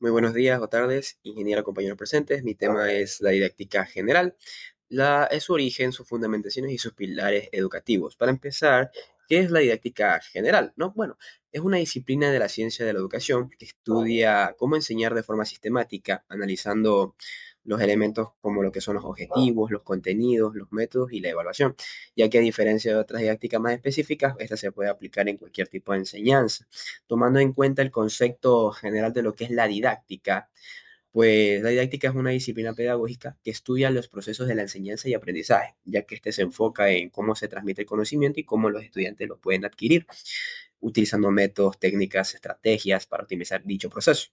Muy buenos días o tardes, ingeniero compañeros presentes. Mi tema es la didáctica general, es su origen, sus fundamentaciones y sus pilares educativos. Para empezar, ¿qué es la didáctica general? ¿No? Bueno, es una disciplina de la ciencia de la educación que estudia cómo enseñar de forma sistemática, analizando los elementos como lo que son los objetivos, los contenidos, los métodos y la evaluación, ya que a diferencia de otras didácticas más específicas, esta se puede aplicar en cualquier tipo de enseñanza. Tomando en cuenta el concepto general de lo que es la didáctica, pues la didáctica es una disciplina pedagógica que estudia los procesos de la enseñanza y aprendizaje, ya que este se enfoca en cómo se transmite el conocimiento y cómo los estudiantes lo pueden adquirir, utilizando métodos, técnicas, estrategias para optimizar dicho proceso.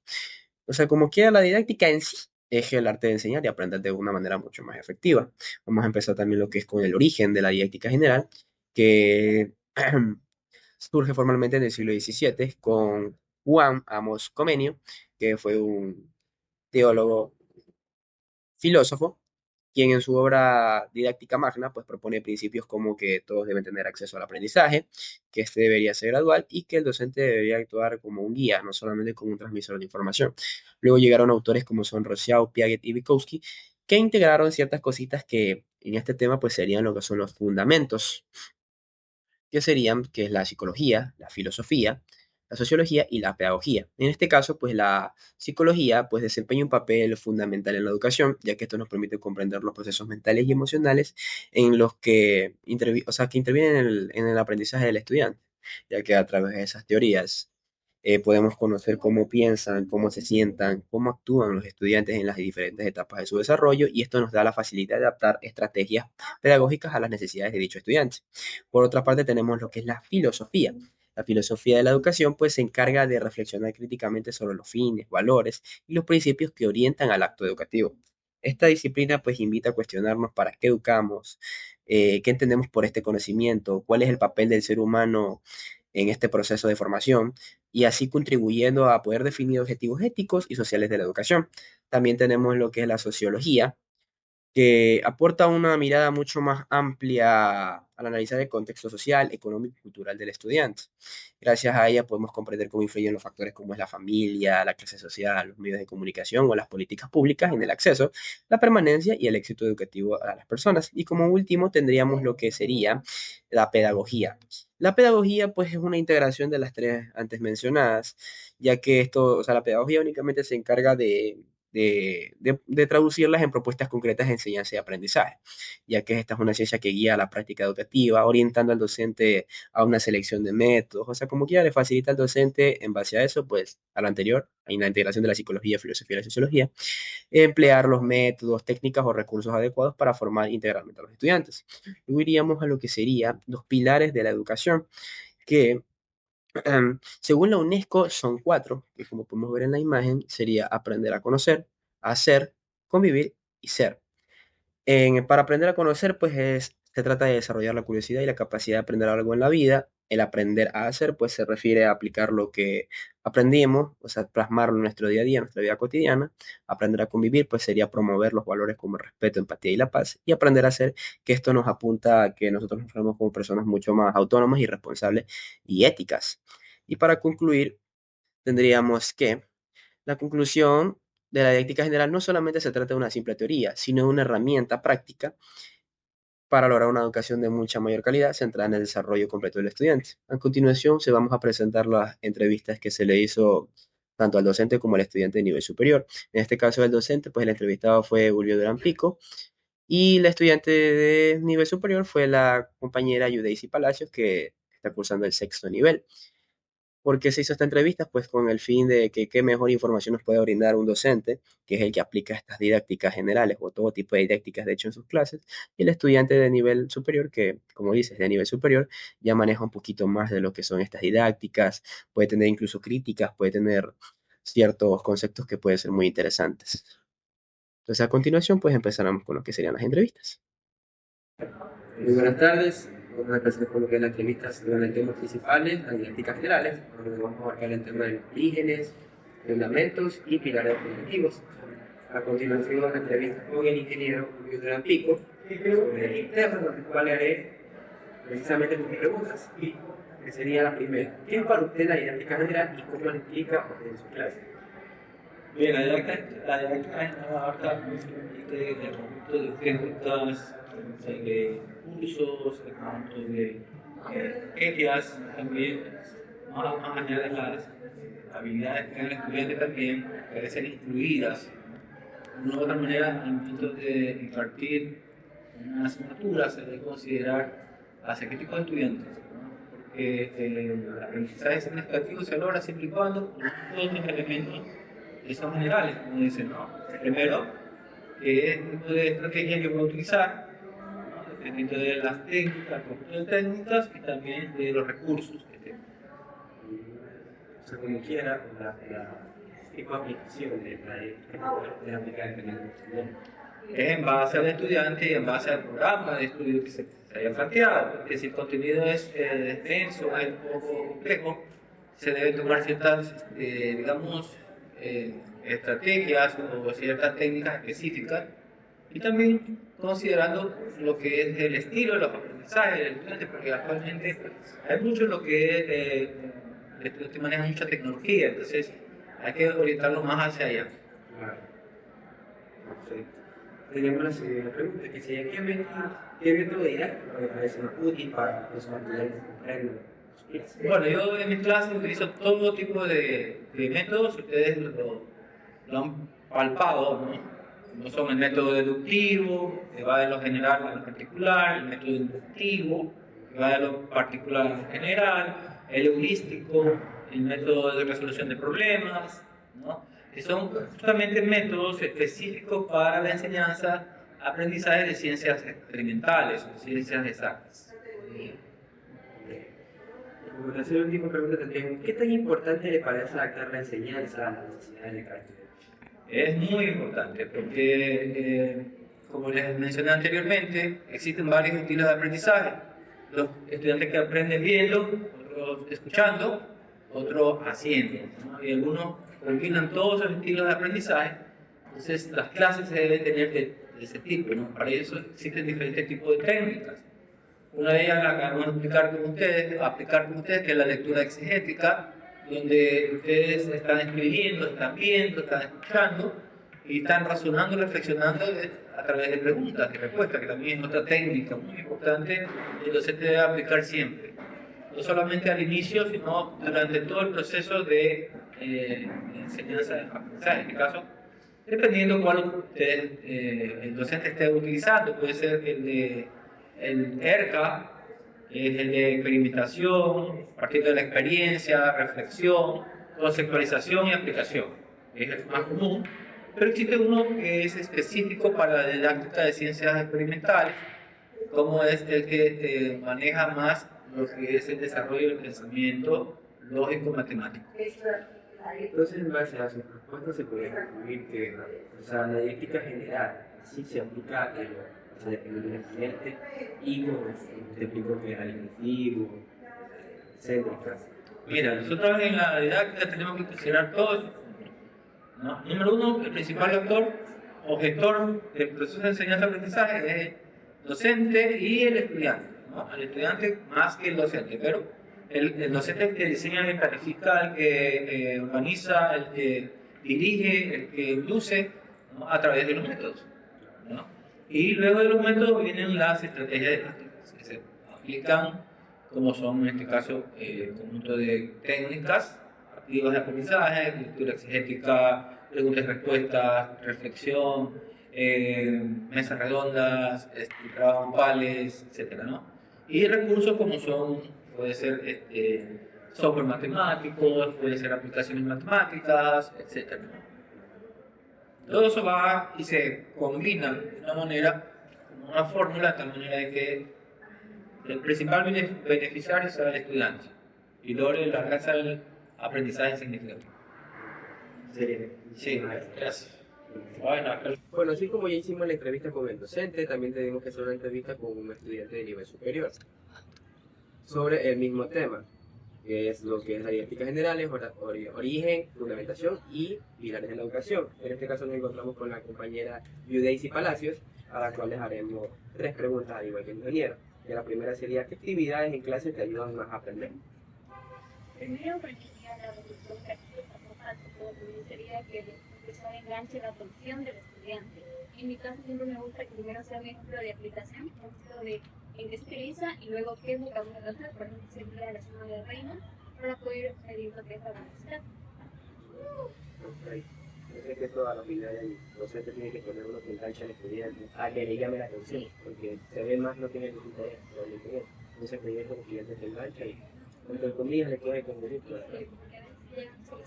O sea, como quiera, la didáctica en sí es el arte de enseñar y aprender de una manera mucho más efectiva. Vamos a empezar también lo que es con el origen de la didáctica general, que surge formalmente en el siglo XVII con Juan Amos Comenio, que fue un teólogo filósofo, quien en su obra Didáctica Magna pues propone principios como que todos deben tener acceso al aprendizaje, que este debería ser gradual y que el docente debería actuar como un guía, no solamente como un transmisor de información. Luego llegaron autores como son Rousseau, Piaget y Vygotsky, que integraron ciertas cositas que en este tema pues serían lo que son los fundamentos, que serían, que es la psicología, la filosofía, la sociología y la pedagogía. En este caso, pues la psicología pues desempeña un papel fundamental en la educación, ya que esto nos permite comprender los procesos mentales y emocionales en los que, o sea, que intervienen en el aprendizaje del estudiante, ya que a través de esas teorías podemos conocer cómo piensan, cómo se sientan, cómo actúan los estudiantes en las diferentes etapas de su desarrollo y esto nos da la facilidad de adaptar estrategias pedagógicas a las necesidades de dicho estudiante. Por otra parte, tenemos lo que es la filosofía. La filosofía de la educación pues se encarga de reflexionar críticamente sobre los fines, valores y los principios que orientan al acto educativo. Esta disciplina pues invita a cuestionarnos para qué educamos, qué entendemos por este conocimiento, cuál es el papel del ser humano en este proceso de formación y así contribuyendo a poder definir objetivos éticos y sociales de la educación. También tenemos lo que es la sociología, que aporta una mirada mucho más amplia al analizar el contexto social, económico y cultural del estudiante. Gracias a ella podemos comprender cómo influyen los factores como es la familia, la clase social, los medios de comunicación o las políticas públicas en el acceso, la permanencia y el éxito educativo a las personas. Y como último tendríamos lo que sería la pedagogía. La pedagogía pues es una integración de las tres antes mencionadas, ya que esto, o sea, la pedagogía únicamente se encarga de traducirlas en propuestas concretas de enseñanza y aprendizaje, ya que esta es una ciencia que guía la práctica educativa, orientando al docente a una selección de métodos, o sea, como quiera, le facilita al docente en base a eso, pues, a lo anterior, hay una integración de la psicología, filosofía y la sociología, emplear los métodos, técnicas o recursos adecuados para formar integralmente a los estudiantes. Luego iríamos a lo que serían los pilares de la educación, que según la UNESCO son cuatro, que como podemos ver en la imagen, sería aprender a conocer, hacer, convivir y ser. Para aprender a conocer, pues se trata de desarrollar la curiosidad y la capacidad de aprender algo en la vida. El aprender a hacer, pues se refiere a aplicar lo que aprendimos, o sea, plasmarlo en nuestro día a día, en nuestra vida cotidiana. Aprender a convivir, pues sería promover los valores como el respeto, empatía y la paz. Y aprender a hacer, que esto nos apunta a que nosotros nos formemos como personas mucho más autónomas y responsables y éticas. Y para concluir, tendríamos que la conclusión de la didáctica general no solamente se trata de una simple teoría, sino de una herramienta práctica para lograr una educación de mucha mayor calidad centrada en el desarrollo completo del estudiante. A continuación, se vamos a presentar las entrevistas que se le hizo tanto al docente como al estudiante de nivel superior. En este caso, el docente, pues el entrevistado fue Julio Durán Pico y la estudiante de nivel superior fue la compañera Yudeisi Palacios, que está cursando el sexto nivel. ¿Por qué se hizo esta entrevista? Pues con el fin de que qué mejor información nos puede brindar un docente, que es el que aplica estas didácticas generales o todo tipo de didácticas de hecho en sus clases, y el estudiante de nivel superior, que como dices, de nivel superior, ya maneja un poquito más de lo que son estas didácticas, puede tener incluso críticas, puede tener ciertos conceptos que pueden ser muy interesantes. Entonces, a continuación, pues empezaremos con lo que serían las entrevistas. Muy buenas tardes. Vamos a empezar con lo que es la entrevista sobre los temas principales, las didácticas generales, donde vamos a abarcar el tema de los orígenes, fundamentos y pilares cognitivos. A continuación, la entrevista con el ingeniero Julio Durán Pico sobre el tema, con el cual haré precisamente tus preguntas. Y que sería la primera. ¿Qué es para usted la didáctica general y cómo la explica en su clase? Bien, la didáctica abarca el conjunto de técnicas, de cursos, el conjunto de guías también, más allá de las habilidades que tiene el estudiante también, deben ser incluidas de una u otra manera al momento de impartir una asignatura. Se debe considerar hacia qué tipo de estudiantes, ¿no? Porque el aprendizaje significativo se logra siempre y cuando todos los elementos son generales, como dicen, ¿no? Primero, qué tipo de estrategia que voy a utilizar, ¿no? Dependiendo de las técnicas, el conjunto de técnicas y también de los recursos que tengo. O sea, como quiera, tipo de aplicación de aplicar dependiendo del estudiante. En base al estudiante y en base al programa de estudio que se haya planteado, porque si el contenido es extenso, es un poco complejo, se deben tomar ciertas, digamos, estrategias o ciertas técnicas específicas, y también considerando lo que es el estilo de los aprendizajes del estudiante, porque actualmente hay mucho lo que es, el estudiante maneja mucha tecnología, entonces hay que orientarlo más hacia allá. Claro. Perfecto. Tenemos la segunda pregunta, que sería, ¿qué método didáctico me parece más útil para los estudiantes que comprendan sus clases? Bueno, yo en mis clases utilizo todo tipo de métodos. Ustedes lo han palpado, ¿no? Como son el método deductivo, que va de lo general a lo particular, el método inductivo, que va de lo particular a lo general, el heurístico, el método de resolución de problemas, ¿no? Que son justamente métodos específicos para la enseñanza, aprendizaje de ciencias experimentales o ciencias exactas. Como tercera y última pregunta tendríamos, ¿qué tan importante le parece adaptar la enseñanza a las necesidades de cada estudiante? Es muy importante porque, como les mencioné anteriormente, existen varios estilos de aprendizaje. Los estudiantes que aprenden viendo, otros escuchando, otros haciendo, ¿no? Y algunos combinan todos esos estilos de aprendizaje. Entonces, las clases se deben tener de ese tipo, ¿no? Para eso existen diferentes tipos de técnicas. Una de ellas la acabamos de aplicar con ustedes, que es la lectura exegética, donde ustedes están escribiendo, están viendo, están escuchando y están razonando, reflexionando a través de preguntas y respuestas, que también es otra técnica muy importante que el docente debe aplicar siempre. No solamente al inicio, sino durante todo el proceso de enseñanza de aprendizaje. En este caso, dependiendo cuál el docente esté utilizando, puede ser el ERCA, es el de experimentación, partiendo de la experiencia, reflexión, conceptualización y aplicación. Es el más común, pero existe uno que es específico para la didáctica de ciencias experimentales, como es el que maneja más lo que es el desarrollo del pensamiento lógico-matemático. Entonces, en base a sus respuestas, se puede concluir que, o sea, la didáctica general sí se aplica, o sea, dependiendo del estudiante, y como te explico que al inductivo, etcétera. Mira, nosotros en la didáctica tenemos que considerar todos esos puntos, ¿no? Número uno, el principal actor o gestor del proceso de enseñanza-aprendizaje es el docente y el estudiante, ¿no? El estudiante más que el docente, pero el docente es el que diseña, el que planifica, el que organiza, el que dirige, el que induce, ¿no? A través de los métodos, ¿no? Y luego de los métodos vienen las estrategias didácticas que se aplican, como son en este caso conjunto de técnicas activas de aprendizaje, lectura exegética, preguntas y respuestas, reflexión, mesas redondas, trabajos grupales, etcétera, ¿no? Y recursos como son, puede ser software matemático, puede ser aplicaciones matemáticas, etcétera, ¿no? Todo eso va y se combina de una manera, como una fórmula, de tal manera de que el principal beneficiario sea el estudiante y logre el alcance del aprendizaje significativo. Sí, gracias. Bueno, así como ya hicimos la entrevista con el docente, también tenemos que hacer una entrevista con un estudiante de nivel superior sobre el mismo tema, que es lo que es la didáctica general, origen, fundamentación y pilares de la educación. En este caso nos encontramos con la compañera Yudeisi Palacios, a la cual les haremos 3 preguntas, al igual que el ingeniero. Que la primera sería, ¿qué actividades en clase te ayudan más a aprender? Primero, aprendería la resolución creativa, por tanto, sería que el profesor enganche la atención del estudiante. En mi caso siempre me gusta que primero sea un ejemplo de aplicación, un ejemplo de en qué se utiliza y luego qué vocabulario usar, por ejemplo, sería la suma de reina para poder medir lo que es la velocidad. Ok. Yo sé que toda la habilidad y docente tiene que poner uno que enganche al estudiante, a que le llame la atención, porque se ve más no tiene ningún interés, no le interesa. Entonces, que el estudiante se engancha y, entre comillas, le coge con gusto, ¿verdad? Sí, porque a veces llegan solo,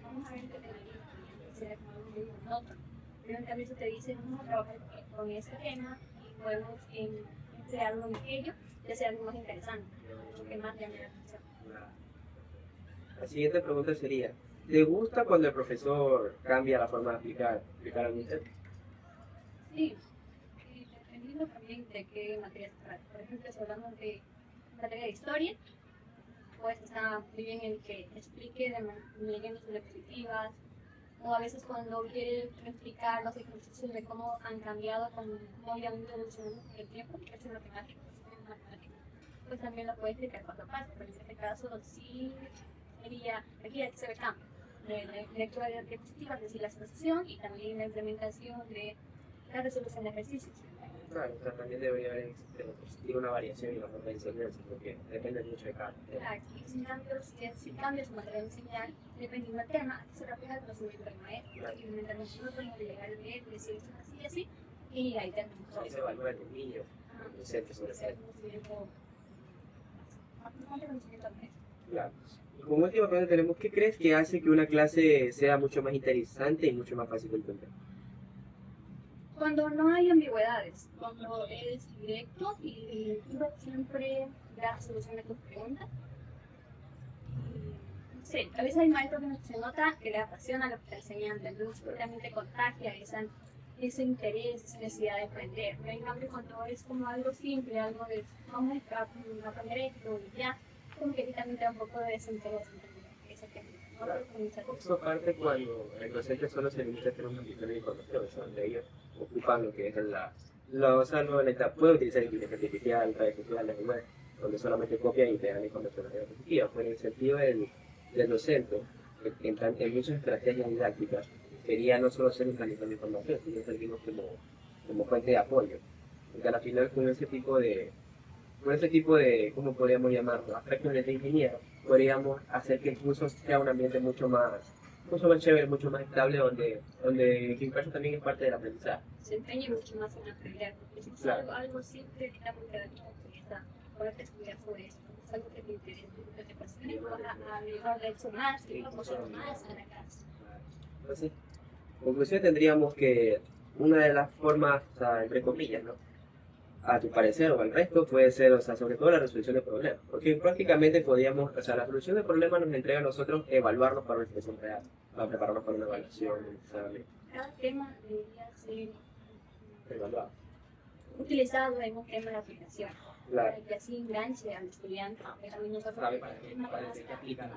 vamos a ver qué te dice, será como un nota. Pero en cambio, si te dicen, vamos a trabajar con este tema y podemos crear algo en ello, ya sea algo más interesante, mucho que más llame la atención. La siguiente pregunta sería, ¿te gusta cuando el profesor cambia la forma de explicar algún tema? Sí, y dependiendo también de qué materia se trata. Por ejemplo, si hablamos de materia de historia, pues está muy bien el que explique de leyendas diapositivas, o a veces cuando quiere explicar los ejercicios de cómo han cambiado, cómo habían ido evolucionando con el tiempo, que es matemático, es matemático, pues también lo puede explicar paso a paso, pero en este caso sí sería, aquí se ve cambio, de lectura de diapositivas, es decir, la exposición y también la implementación de la resolución de ejercicios. Claro, o sea, también debería haber existir una variación en la forma de enseñanza, porque depende mucho de cada tema. Aquí, sin cambio, si cambia su material de enseñar, dependiendo del tema, se refleja el conocimiento del maestro. Claro. Y fundamentalmente no podemos llegar a leer, decir esto así y así, y ahí tenemos todo. Ahí se evalúa el niño, el docente sobre todo. Conocimiento, bastante conocimiento al maestro. Claro. Y como última pregunta tenemos, ¿qué crees que hace que una clase sea mucho más interesante y mucho más fácil de entender? Cuando no hay ambigüedades, cuando es directo y tú siempre das solución a tus preguntas. Sí, a veces hay maestros que se nota que le apasiona lo que está enseñando, entonces también te contagia ese interés, esa necesidad de aprender. Pero en cambio, cuando es como algo simple, algo de vamos a aprender esto y ya, como que a ti también te da un poco de desinterés en ese tema. Claro. Eso parte cuando el docente solo se limita a hacer un ambiente de información, donde ellos ocupan lo que es o sea, no, puede utilizar inteligencia artificial, redes sociales, web, donde solamente copian y pegan la información de repetitiva. Pero en el sentido del docente, en muchas estrategias didácticas, sería no solo ser un canal de información, sino servimos como fuente de apoyo. Porque al final con ese tipo de, ¿cómo podríamos llamarlo? Aspectos de ingeniero, podríamos hacer que el curso sea un ambiente mucho más chévere, mucho más estable, donde el impreso también es parte del aprendizaje. Se empeña mucho más en aprender, porque si es algo simple, quita muy interesa poderte estudiar sobre eso, es algo que te interesa, que te apasiona, y vas a llevar de hecho más, y vas a pasar más a la casa. Entonces, en conclusión tendríamos que una de las formas, o sea, entre comillas, ¿no? A tu parecer o al resto puede ser, o sea, sobre todo la resolución de problemas, porque prácticamente podríamos, o sea, la resolución de problemas nos entrega a nosotros evaluarnos para una situación real, para prepararnos para una evaluación, un examen, Cada tema debería ser evaluado. utilizado en un tema de aplicación, Claro. para que así enganche al estudiante, que también nosotros Sabe para qué aplicar.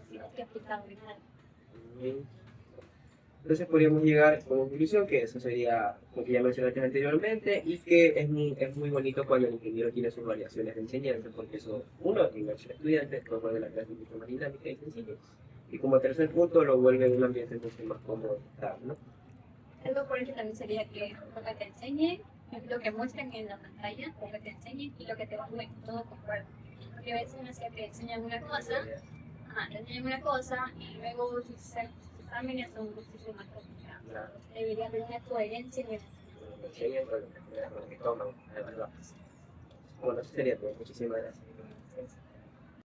tienes que aplicarlo en algo. Entonces podríamos llegar como conclusión que eso sería lo que ya mencionaste anteriormente y que es muy bonito cuando el ingeniero tiene sus variaciones de enseñanza porque eso, uno, engancha al estudiante, lo vuelve la clase mucho más dinámica y sencilla. Y como tercer punto lo vuelve un ambiente mucho más cómodo, ¿no? Algo por eso también sería que lo que te enseñen, lo que muestren en la pantalla, lo que te enseñen y lo que te evalúen, todo concuerda. Porque a veces uno decía que enseñan una cosa, te enseñan una cosa y luego sus exámenes son muchísimo más complicados. Claro. Debería haber una coherencia en el Lo enseñan con lo que toman, evaluar. Bueno, eso sería todo. Muchísimas gracias.